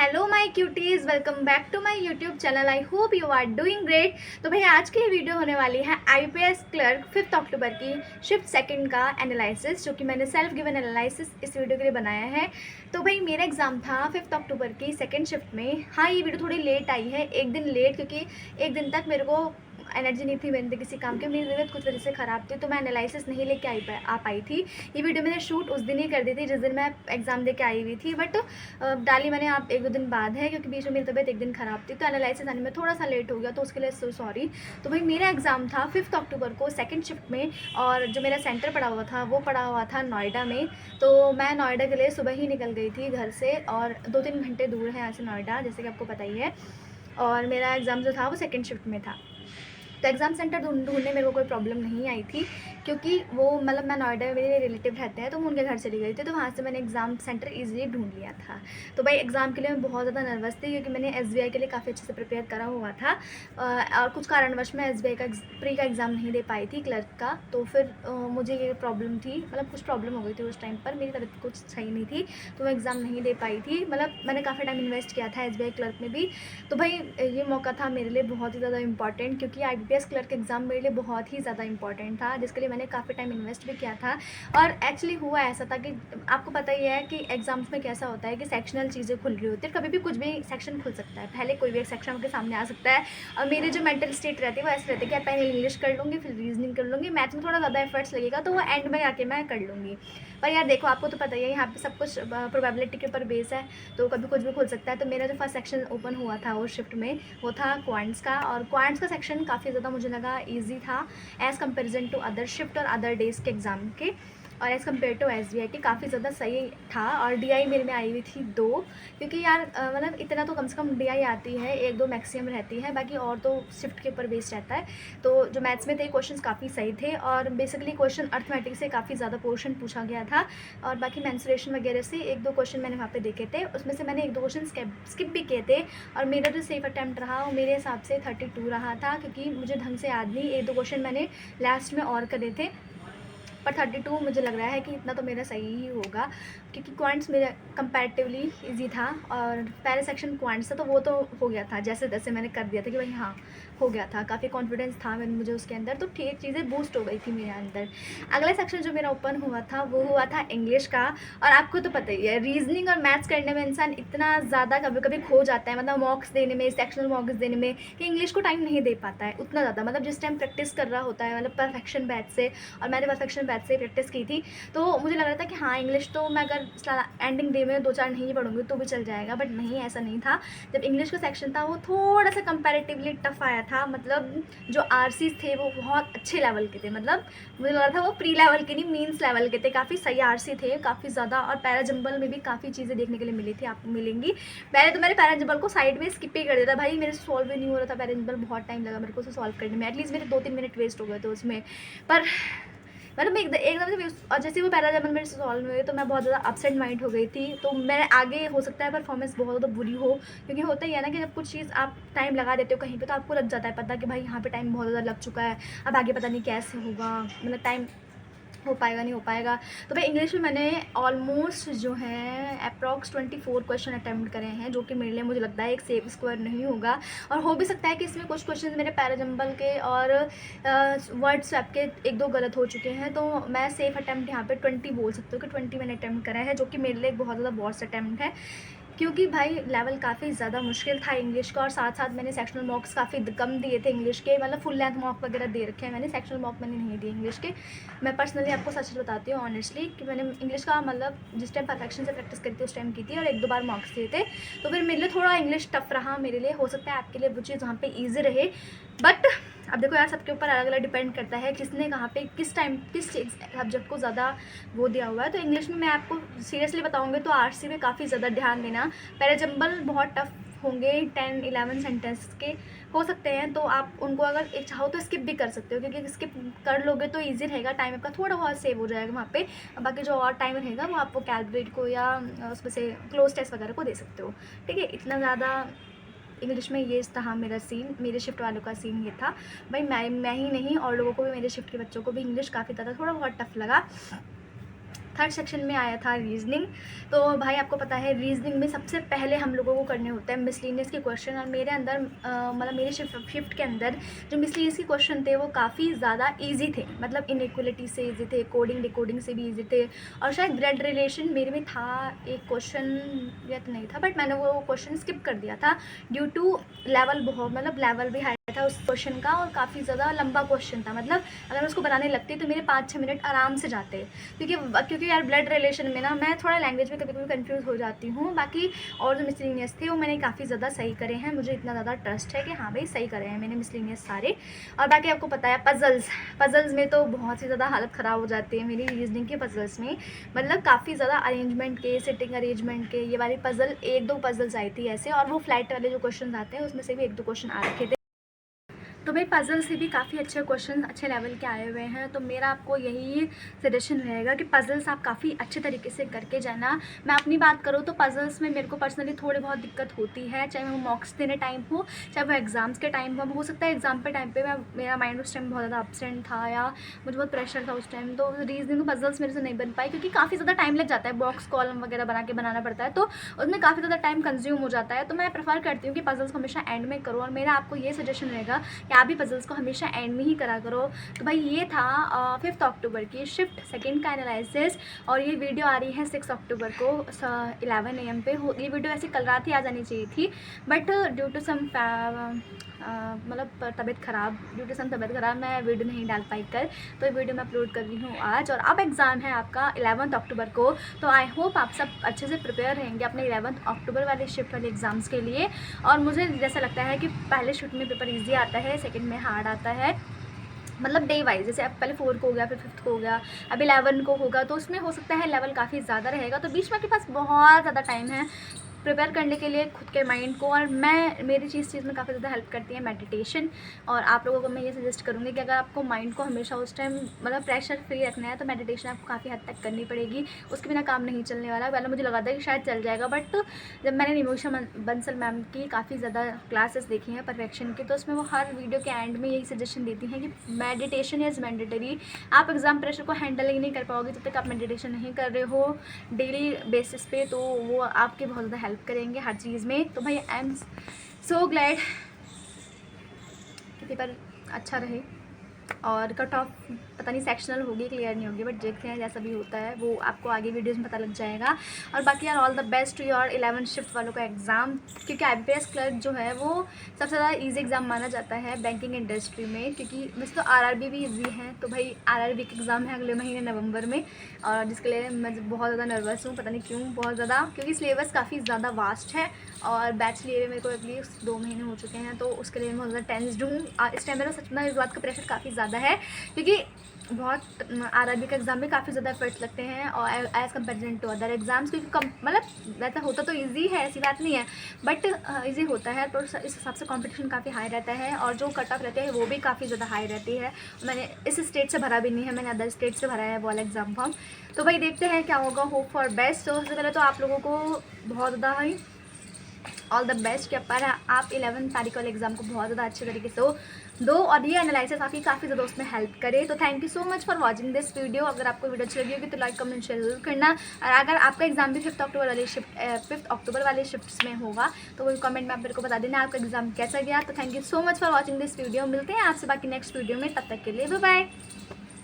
Hello my cuties, welcome back to my YouTube channel. I hope you are doing great. तो भाई आज की ये वीडियो होने वाली है आईपीएस क्लर्क 5 अक्टूबर की शिफ्ट सेकंड का एनालिसिस, जो कि मैंने सेल्फ गिवन एनालिसिस इस वीडियो के लिए बनाया है। तो भाई मेरा एग्ज़ाम था 5 अक्टूबर की सेकंड शिफ्ट में। हाँ, ये वीडियो थोड़ी लेट आई है, एक दिन लेट, क्योंकि एक दिन तक मेरे को एनर्जी नहीं थी मेरे किसी काम की, मेरी तबीयत कुछ वजह से ख़राब थी, तो मैं एनालिसिस नहीं लेके आ पाई थी। ये वीडियो मैंने शूट उस दिन ही कर दी थी जिस दिन मैं एग्ज़ाम दे के आई हुई थी, बट डाली मैंने आप 1-2 दिन बाद है, क्योंकि बीच में मेरी तबीयत एक दिन ख़राब थी, तो एनालिसिस आने में थोड़ा सा लेट हो गया, तो उसके लिए सो सॉरी। तो भाई मेरा एग्ज़ाम था 5 अक्टूबर को सेकंड शिफ्ट में, और जो मेरा सेंटर पड़ा हुआ था वो पड़ा हुआ था नोएडा में। तो मैं नोएडा के लिए सुबह ही निकल गई थी घर से, और 2-3 घंटे दूर है यहाँ से नोएडा, जैसे कि आपको पता ही है। और मेरा एग्ज़ाम जो था वो सेकेंड शिफ्ट में था। तो एग्ज़ाम सेंटर ढूंढने मेरे को कोई प्रॉब्लम नहीं आई थी, क्योंकि वो मतलब मैं नोएडा में मेरे रिलेटिव रहते हैं, तो मैं उनके घर चली गई थी, तो वहाँ से मैंने एग्ज़ाम सेंटर ईजिली ढूंढ लिया था। तो भाई एग्ज़ाम के लिए मैं बहुत ज़्यादा नर्वस थी, क्योंकि मैंने एसबीआई के लिए काफ़ी अच्छे से प्रिपेयर करा हुआ था, और कुछ कारणवश मैं एसबीआई का प्री का एग्ज़ाम नहीं दे पाई थी क्लर्क का। तो फिर मुझे ये प्रॉब्लम थी, मतलब कुछ प्रॉब्लम हो गई थी उस टाइम पर, मेरी तबीयत कुछ सही नहीं थी, तो मैं एग्ज़ाम नहीं दे पाई थी। मतलब मैंने काफ़ी टाइम इन्वेस्ट किया था एसबीआई क्लर्क में भी। तो भाई ये मौका था मेरे लिए बहुत ही ज़्यादा इंपॉर्टेंट, क्योंकि आईपीएस क्लर्क एग्ज़ाम मेरे लिए बहुत ही ज़्यादा इंपॉर्टेंट था, जिसके लिए मैंने काफ़ी टाइम इन्वेस्ट भी किया था। और एक्चुअली हुआ ऐसा था कि आपको पता ही है कि एग्ज़ाम्स में कैसा होता है कि सेक्शनल चीज़ें खुल रही होती है, कभी भी कुछ भी सेक्शन खुल सकता है, पहले कोई भी एक सेक्शन आपके सामने आ सकता है। और मेरी जो मेंटल स्टेट रहती है वो ऐसे रहती है कि पहले इंग्लिश कर लूँगी, फिर रीजनिंग कर लूँगी, मैथ में थोड़ा ज़्यादा एफर्ट्स लगेगा, तो वो एंड में आके मैं कर लूँगी। पर यार देखो, आपको तो पता ही है यहाँ पे सब कुछ प्रोबेबिलिटी के ऊपर बेस है, तो कभी कुछ भी खुल सकता है। तो मेरा जो फर्स्ट सेक्शन ओपन हुआ था उस शिफ्ट में, वो था क्वांट्स का, और क्वांट्स का सेक्शन काफ़ी ज़्यादा मुझे लगा ईजी था as comparison to other shift और अदर डेज़ के एग्ज़ाम के, और एज़ कम्पेयर टू एसबीआई के काफ़ी ज़्यादा सही था। और डीआई मेरे में आई हुई थी 2, क्योंकि यार मतलब इतना तो कम से कम डीआई आती है, 1-2 मैक्सिमम रहती है, बाकी और तो शिफ्ट के ऊपर बेस्ड रहता है। तो जो मैथ्स में थे क्वेश्चंस काफ़ी सही थे, और बेसिकली क्वेश्चन अर्थमेटिक से काफ़ी ज़्यादा पोर्शन पूछा गया था, और बाकी मेंसुरेशन वगैरह से 1-2 क्वेश्चन मैंने वहाँ पे देखे थे, उसमें से मैंने 1-2 क्वेश्चन स्किप भी किए थे। और मेरा जो सेफ अटैम्प्ट रहा वो मेरे हिसाब से 32 रहा था, क्योंकि मुझे ढंग से याद नहीं, 1-2 क्वेश्चन मैंने लास्ट में और करे थे, पर 32 मुझे लग रहा है कि इतना तो मेरा सही ही होगा, क्योंकि क्वांट्स मेरा कंपैरेटिवली इजी था, और पहले सेक्शन क्वांट्स था, तो वो तो हो गया था, जैसे तैसे मैंने कर दिया था कि भाई हाँ हो गया था, काफ़ी कॉन्फिडेंस था मैंने मुझे उसके अंदर, तो ठीक चीज़ें बूस्ट हो गई थी मेरे अंदर। अगला सेक्शन जो मेरा ओपन हुआ था वो हुआ था इंग्लिश का। और आपको तो पता ही है, रीजनिंग और मैथ्स करने में इंसान इतना ज़्यादा कभी कभी खो जाता है, मतलब मॉक्स देने में, सेक्शनल मॉक्स देने में, कि इंग्लिश को टाइम नहीं दे पाता है उतना ज़्यादा, मतलब जिस टाइम प्रैक्टिस कर रहा होता है, मतलब परफेक्शन बैच से, और मैंने परफेक्शन बैच से प्रैक्टिस की थी, तो मुझे लग रहा था कि हाँ इंग्लिश तो मैं अगर एंडिंग डे में 2-4 नहीं पढ़ूंगी तो भी चल जाएगा, बट नहीं, ऐसा नहीं था। जब इंग्लिश का सेक्शन था वो थोड़ा सा कंपैरेटिवली टफ आया था, मतलब जो आरसीज थे वो बहुत अच्छे लेवल के थे, मतलब मुझे लग रहा था वो प्री लेवल के नहीं, मीन्स लेवल के थे, काफ़ी सही आरसी थे काफ़ी ज़्यादा। और पैरा जंबल में भी काफ़ी चीज़ें देखने के लिए मिली थी, आपको मिलेंगी। पहले तो मैंने पैरा जंबल को साइड में स्किप ही कर दिया था भाई, मेरे से सॉल्व भी नहीं हो रहा था पैरा जंबल, बहुत टाइम लगा मेरे को उसे सॉल्व करने में, एटलीस्ट मेरे 2-3 मिनट वेस्ट हो गए थे उसमें। पर मतलब मैं एकदम से, और जैसे वो पैरा जंबल मेरे से सॉल्व हुए तो मैं बहुत ज़्यादा अपसेट माइंड हो गई थी, तो मेरे आगे हो सकता है परफॉर्मेंस बहुत ज़्यादा बुरी हो, क्योंकि होता ही है ना कि जब कुछ चीज़ आप टाइम लगा देते हो कहीं पे, तो आपको लग जाता है पता कि भाई यहाँ पे टाइम बहुत ज़्यादा लग चुका है, अब आगे पता नहीं कैसे होगा, मतलब टाइम हो पाएगा नहीं हो पाएगा। तो भाई इंग्लिश में मैंने ऑलमोस्ट जो है अप्रॉक्स 24 क्वेश्चन अटैम्प्ट करे हैं, जो कि मेरे लिए मुझे लगता है एक सेफ स्क्वायर नहीं होगा, और हो भी सकता है कि इसमें कुछ क्वेश्चन मेरे पैराजंबल के और वर्ड स्वैप के 1-2 गलत हो चुके हैं, तो मैं सेफ अटैम्प्ट यहाँ पे 20 बोल सकती हूँ कि 20 मैंने अटैम्प्ट करा है, जो कि मेरे लिए एक बहुत ज़्यादा वर्स्ट अटैम्प्ट है, क्योंकि भाई लेवल काफ़ी ज़्यादा मुश्किल था इंग्लिश का, और साथ साथ मैंने सेक्शनल मॉक्स काफ़ी कम दिए थे इंग्लिश के, मतलब फुल लेंथ मॉक वगैरह दे रखे हैं मैंने, सेक्शनल मॉक मैंने नहीं दिए इंग्लिश के। मैं पर्सनली आपको सच बताती हूँ ऑनेस्टली, कि मैंने इंग्लिश का मतलब जिस टाइम परफेक्शन से प्रैक्टिस करी थी उस टाइम की थी, और 1-2 बार मॉक्स दिए थे, तो फिर मेरे लिए थोड़ा इंग्लिश टफ रहा मेरे लिए, हो सकता है आपके लिए वो चीज़ वहाँ पे ईजी रहे, बट अब देखो यार, सबके ऊपर अलग अलग डिपेंड करता है किसने कहाँ पे किस टाइम किस सब्जेक्ट को ज़्यादा वो दिया हुआ है। तो इंग्लिश में मैं आपको सीरियसली बताऊँगी तो आरसी में काफ़ी ज़्यादा ध्यान देना, पैराजंबल बहुत टफ होंगे, 10-11 सेंटेंस के हो सकते हैं, तो आप उनको अगर एक चाहो तो स्किप भी कर सकते हो, क्योंकि स्किप कर लोगे तो ईजी रहेगा, टाइम आपका थोड़ा बहुत सेव हो जाएगा वहाँ पे, बाकी जो और टाइम रहेगा वो आपको कैलकुलेट को या उसमें से क्लोज टेस्ट वगैरह को दे सकते हो, ठीक है। इतना ज़्यादा इंग्लिश में ये था मेरा सीन, मेरे शिफ्ट वालों का सीन ये था भाई, मैं ही नहीं और लोगों को भी, मेरे शिफ्ट के बच्चों को भी इंग्लिश काफ़ी ज़्यादा थोड़ा बहुत टफ लगा। थर्ड सेक्शन में आया था रीजनिंग। तो भाई आपको पता है रीजनिंग में सबसे पहले हम लोगों को करने होते हैं मिसलिनियस के क्वेश्चन, और मेरे अंदर मतलब मेरे शिफ्ट के अंदर जो मिसलिनियस के क्वेश्चन थे वो काफ़ी ज़्यादा ईजी थे, मतलब इनइक्वलिटी से ईजी थे, कोडिंग डिकोडिंग से भी ईजी थे, और शायद ब्लड रिलेशन मेरे में था एक क्वेश्चन या तो नहीं था, बट मैंने वो क्वेश्चन स्किप कर दिया था ड्यू टू लेवल बहुत, मतलब लेवल भी हाई था उस क्वेश्चन का, और काफ़ी ज़्यादा लंबा क्वेश्चन था, मतलब अगर मैं उसको बनाने लगती तो मेरे 5-6 मिनट आराम से जाते, क्योंकि यार ब्लड रिलेशन में ना मैं थोड़ा लैंग्वेज में कभी कभी कंफ्यूज हो जाती हूँ। बाकी और जो मिसलिनियस थे वो मैंने काफ़ी ज़्यादा सही करे हैं, मुझे इतना ज़्यादा ट्रस्ट है कि हाँ भाई सही करे हैं मैंने मिसलिनियस सारे। और बाकी आपको पता है पजल्स में तो बहुत ही ज़्यादा हालत ख़राब हो जाती है मेरी रीजनिंग के पजल्स में, मतलब काफ़ी ज़्यादा अरेंजमेंट के, सिटिंग अरेंजमेंट के, ये वाली पजल 1-2 पजल्स आई थी ऐसे, और वो फ्लैट वाले जो क्वेश्चन आते हैं उसमें से भी 1-2 क्वेश्चन आ रखे थे। तो भाई पजल से भी काफ़ी अच्छे क्वेश्चन अच्छे लेवल के आए हुए हैं, तो मेरा आपको यही सजेशन रहेगा कि पजल्स आप काफ़ी अच्छे तरीके से करके जाना। मैं अपनी बात करूँ तो पजल्स में मेरे को पर्सनली थोड़ी बहुत दिक्कत होती है, चाहे वो मॉक्स देने टाइम हो, चाहे वो एग्ज़ाम्स के टाइम हो सकता है एग्ज़ाम के टाइम पर मेरा माइंड उस टाइम बहुत ज़्यादा अपसेंट था या मुझे बहुत प्रेशर था उस टाइम, तो रीजनिंग पजल्स मेरे से नहीं बन पाई क्योंकि काफ़ी ज़्यादा टाइम लग जाता है, बॉक्स कॉलम वगैरह बनाना पड़ता है, तो उसमें काफ़ी ज़्यादा टाइम कंज्यूम हो जाता है। तो मैं प्रेफर करती हूँ कि पजल्स को हमेशा एंड में करो, और मेरा आपको ये सजेशन रहेगा कि आप भी पजल्स को हमेशा एंड में ही करा करो। तो भाई ये था 5 अक्टूबर की शिफ्ट सेकंड का एनालिसिस, और ये वीडियो आ रही है 6 अक्टूबर को 11 AM पे। ये वीडियो ऐसे कल रात ही आ जानी चाहिए थी, बट ड्यू टू सम मतलब तबीयत ख़राब मैं वीडियो नहीं डाल पाई कल, तो ये वीडियो मैं अपलोड कर रही हूँ आज। और अब एग्ज़ाम है आपका 11 अक्टूबर को, तो आई होप आप सब अच्छे से प्रिपेयर रहेंगे अपने 11 अक्टूबर वाले शिफ्ट वाले एग्ज़ाम्स के लिए। और मुझे जैसा लगता है कि पहले शिफ्ट में पेपर ईजी आता है, सेकंड में हार्ड आता है, मतलब डे वाइज, जैसे अब पहले 4 को हो गया, फिर 5th को हो गया, अब 11 को होगा, तो उसमें हो सकता है लेवल काफ़ी ज़्यादा रहेगा, तो बीच में आपके पास बहुत ज़्यादा टाइम है प्रिपेयर करने के लिए खुद के माइंड को। और मेरी चीज़ में काफ़ी ज़्यादा हेल्प करती है मेडिटेशन, और आप लोगों को मैं ये सजेस्ट करूँगी कि अगर आपको माइंड को हमेशा उस टाइम मतलब प्रेशर फ्री रखना है तो मेडिटेशन आपको काफ़ी हद तक करनी पड़ेगी, उसके बिना काम नहीं चलने वाला। पहले मुझे लगा था कि शायद चल जाएगा, बट जब मैंने निमोशा बंसल मैम की काफ़ी ज़्यादा क्लासेस देखी हैं परफेक्शन की, तो उसमें वो हर वीडियो के एंड में यही सजेशन देती हैं कि मेडिटेशन इज़ मैंडेटरी। आप एग्ज़ाम प्रेशर को हैंडल ही नहीं कर पाओगे जब तक आप मेडिटेशन नहीं कर रहे हो डेली बेसिस पे, तो वो आपके बहुत ज़्यादा हेल्प करेंगे हर चीज़ में। तो भाई आई एम सो ग्लैड कि पेपर अच्छा रहे, और कट ऑफ पता नहीं सेक्शनल होगी क्लियर नहीं होगी, बट देखते हैं जैसा भी होता है वो आपको आगे वीडियोस में पता लग जाएगा। और बाकी यार all the best to your 11 shift वालों का एग्ज़ाम, क्योंकि IPS क्लर्क जो है वो सबसे ज़्यादा इजी एग्ज़ाम माना जाता है बैंकिंग इंडस्ट्री में, क्योंकि वैसे तो RRB भी ईजी है। तो भाई RRB का एग्ज़ाम है अगले महीने नवंबर में, और जिसके लिए मैं बहुत ज़्यादा नर्वस हूँ, पता नहीं क्यों बहुत ज़्यादा, क्योंकि सिलेबस काफ़ी ज़्यादा वास्ट है, और बैच लिए मेरे को एटलीस्ट 2 महीने हो चुके हैं, तो उसके लिए मैं बहुत ज़्यादा टेंस्ड हूँ इस टाइम। मेरा सच में इस बात का प्रेशर काफ़ी ज़्यादा है, क्योंकि बहुत RRB का एग्ज़ाम में काफ़ी ज़्यादा एफर्ट्स लगते हैं, और as comparison to other exams, क्योंकि मतलब वैसा होता तो ईजी है, ऐसी बात नहीं है, बट ईजी होता है, तो इस हिसाब से कंपटीशन काफ़ी हाई रहता है, और जो कट ऑफ रहते हैं वो भी काफ़ी ज़्यादा हाई रहती है। मैंने इस स्टेट से भरा भी नहीं है, मैंने अदर स्टेट से भरा है वाला एग्ज़ाम फॉर्म। तो भाई देखते हैं क्या होगा, होप फॉर बेस्ट। तो सबसे पहले तो आप लोगों को बहुत ज़्यादा ही ऑल द बेस्ट कि आप 11 तारीख वाले एग्ज़ाम को बहुत ज़्यादा अच्छे तरीके से दो, और ये एनालिसिस आपकी काफ़ी ज़्यादा उसमें हेल्प करे। तो thank you so much for watching this video. अगर आपको वीडियो अच्छी लगी होगी तो लाइक कमेंट शेयर जरूर करना, और अगर आपका एग्ज़ाम भी 5 अक्टूबर वाले शिफ्ट्स में होगा तो वो कमेंट में आप मेरे को बता देना आपका एग्ज़ाम कैसा गया। तो thank you so much for watching this video, मिलते हैं आपसे बाकी नेक्स्ट वीडियो में, तब तक के लिए बाय बाय।